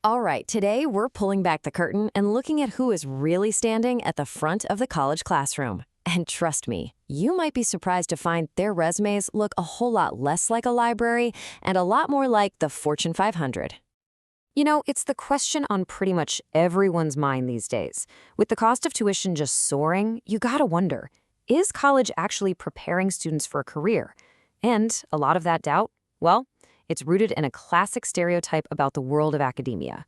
All right, today we're pulling back the curtain and looking at who is really standing at the front of the college classroom. And trust me, you might be surprised to find their resumes look a whole lot less like a library and a lot more like the Fortune 500. You know, it's the question on pretty much everyone's mind these days. With the cost of tuition just soaring, you gotta wonder, is college actually preparing students for a career? And a lot of that doubt, well, it's rooted in a classic stereotype about the world of academia.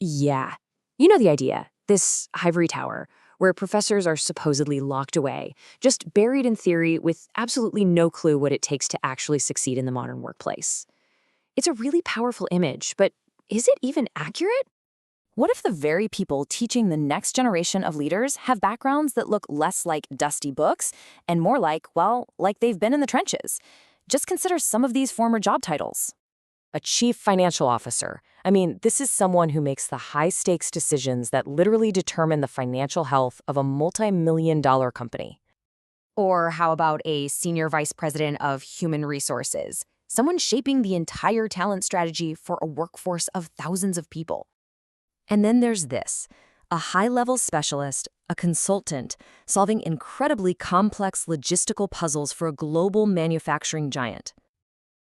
Yeah, you know the idea, this ivory tower, where professors are supposedly locked away, just buried in theory with absolutely no clue what it takes to actually succeed in the modern workplace. It's a really powerful image, but is it even accurate? What if the very people teaching the next generation of leaders have backgrounds that look less like dusty books and more like, well, like they've been in the trenches? Just consider some of these former job titles. A chief financial officer. I mean, this is someone who makes the high-stakes decisions that literally determine the financial health of a multi-million-dollar company. Or how about a senior vice president of human resources? Someone shaping the entire talent strategy for a workforce of thousands of people. And then there's this, a high-level specialist, a consultant, solving incredibly complex logistical puzzles for a global manufacturing giant.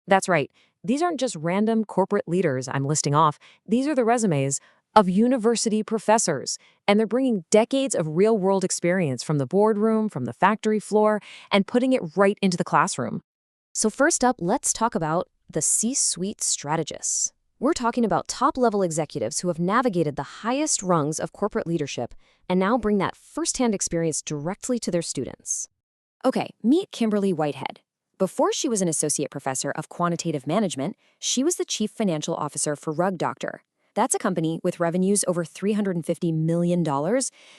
That's right, these aren't just random corporate leaders I'm listing off. These are the resumes of university professors, and they're bringing decades of real-world experience from the boardroom, from the factory floor, and putting it right into the classroom. So first up, let's talk about the C-suite strategists. We're talking about top-level executives who have navigated the highest rungs of corporate leadership and now bring that first-hand experience directly to their students. Okay, meet Kimberly Whitehead. Before she was an associate professor of quantitative management, she was the chief financial officer for Rug Doctor. That's a company with revenues over $350 million.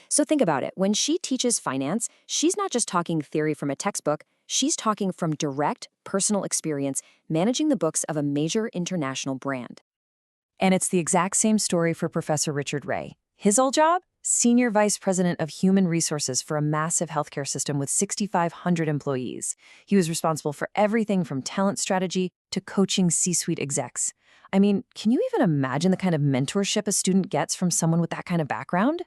So think about it. When she teaches finance, she's not just talking theory from a textbook, she's talking from direct, personal experience managing the books of a major international brand. And it's the exact same story for Professor Richard Ray. His old job? Senior Vice President of Human Resources for a massive healthcare system with 6,500 employees. He was responsible for everything from talent strategy to coaching C-suite execs. I mean, can you even imagine the kind of mentorship a student gets from someone with that kind of background?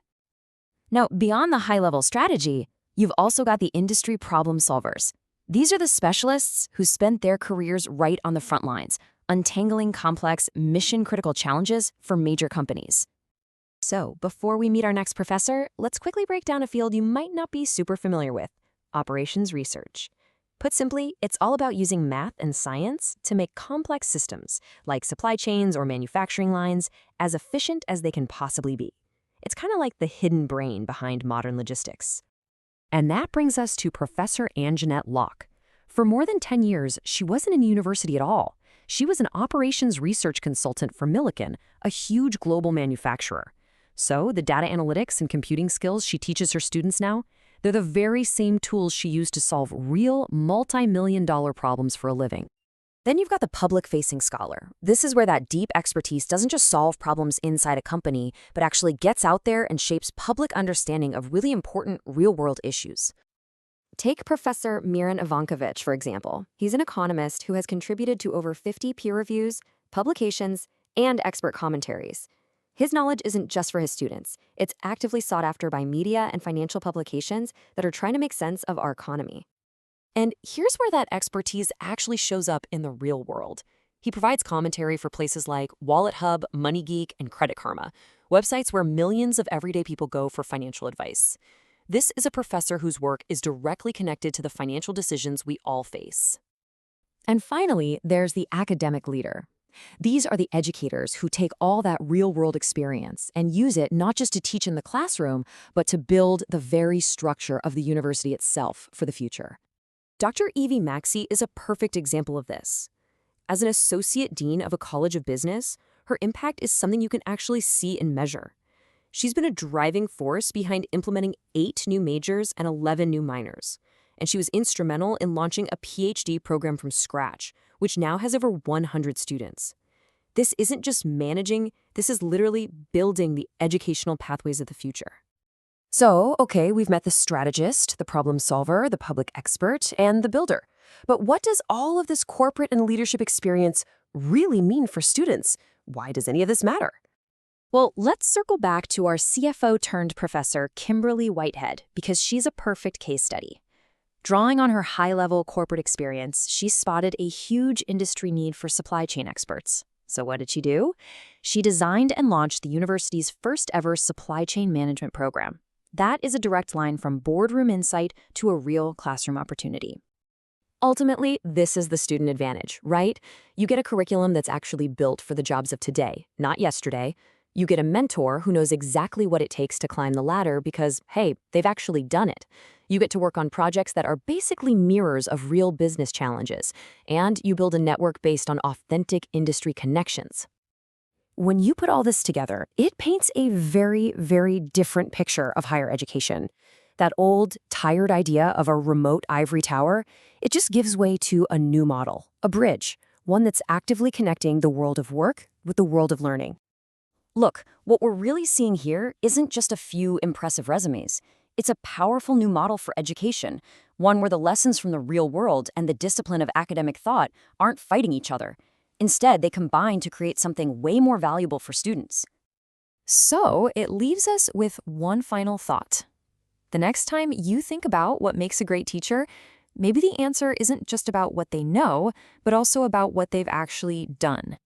Now, beyond the high-level strategy, you've also got the industry problem solvers. These are the specialists who spent their careers right on the front lines, untangling complex, mission-critical challenges for major companies. So, before we meet our next professor, let's quickly break down a field you might not be super familiar with: operations research. Put simply, it's all about using math and science to make complex systems, like supply chains or manufacturing lines, as efficient as they can possibly be. It's kind of like the hidden brain behind modern logistics. And that brings us to Professor Anjanette Locke. For more than 10 years, she wasn't in university at all. She was an operations research consultant for Milliken, a huge global manufacturer. So the data analytics and computing skills she teaches her students now, they're the very same tools she used to solve real multi-million-dollar problems for a living. Then you've got the public-facing scholar. This is where that deep expertise doesn't just solve problems inside a company, but actually gets out there and shapes public understanding of really important real-world issues. Take Professor Miran Ivankovich, for example. He's an economist who has contributed to over 50 peer reviews, publications, and expert commentaries. His knowledge isn't just for his students. It's actively sought after by media and financial publications that are trying to make sense of our economy. And here's where that expertise actually shows up in the real world. He provides commentary for places like WalletHub, MoneyGeek, and Credit Karma, websites where millions of everyday people go for financial advice. This is a professor whose work is directly connected to the financial decisions we all face. And finally, there's the academic leader. These are the educators who take all that real-world experience and use it not just to teach in the classroom, but to build the very structure of the university itself for the future. Dr. Evie Maxey is a perfect example of this. As an associate dean of a college of business, her impact is something you can actually see and measure. She's been a driving force behind implementing 8 new majors and 11 new minors. And she was instrumental in launching a PhD program from scratch, which now has over 100 students. This isn't just managing, this is literally building the educational pathways of the future. So, okay, we've met the strategist, the problem solver, the public expert, and the builder. But what does all of this corporate and leadership experience really mean for students? Why does any of this matter? Well, let's circle back to our CFO turned professor, Kimberly Whitehead, because she's a perfect case study. Drawing on her high-level corporate experience, she spotted a huge industry need for supply chain experts. So what did she do? She designed and launched the university's first-ever supply chain management program. That is a direct line from boardroom insight to a real classroom opportunity. Ultimately, this is the student advantage, right? You get a curriculum that's actually built for the jobs of today, not yesterday. You get a mentor who knows exactly what it takes to climb the ladder because, hey, they've actually done it. You get to work on projects that are basically mirrors of real business challenges, and you build a network based on authentic industry connections. When you put all this together, it paints a very, very different picture of higher education. That old, tired idea of a remote ivory tower, it just gives way to a new model, a bridge, one that's actively connecting the world of work with the world of learning. Look, what we're really seeing here isn't just a few impressive resumes. It's a powerful new model for education, one where the lessons from the real world and the discipline of academic thought aren't fighting each other. Instead, they combine to create something way more valuable for students. So, it leaves us with one final thought. The next time you think about what makes a great teacher, maybe the answer isn't just about what they know, but also about what they've actually done.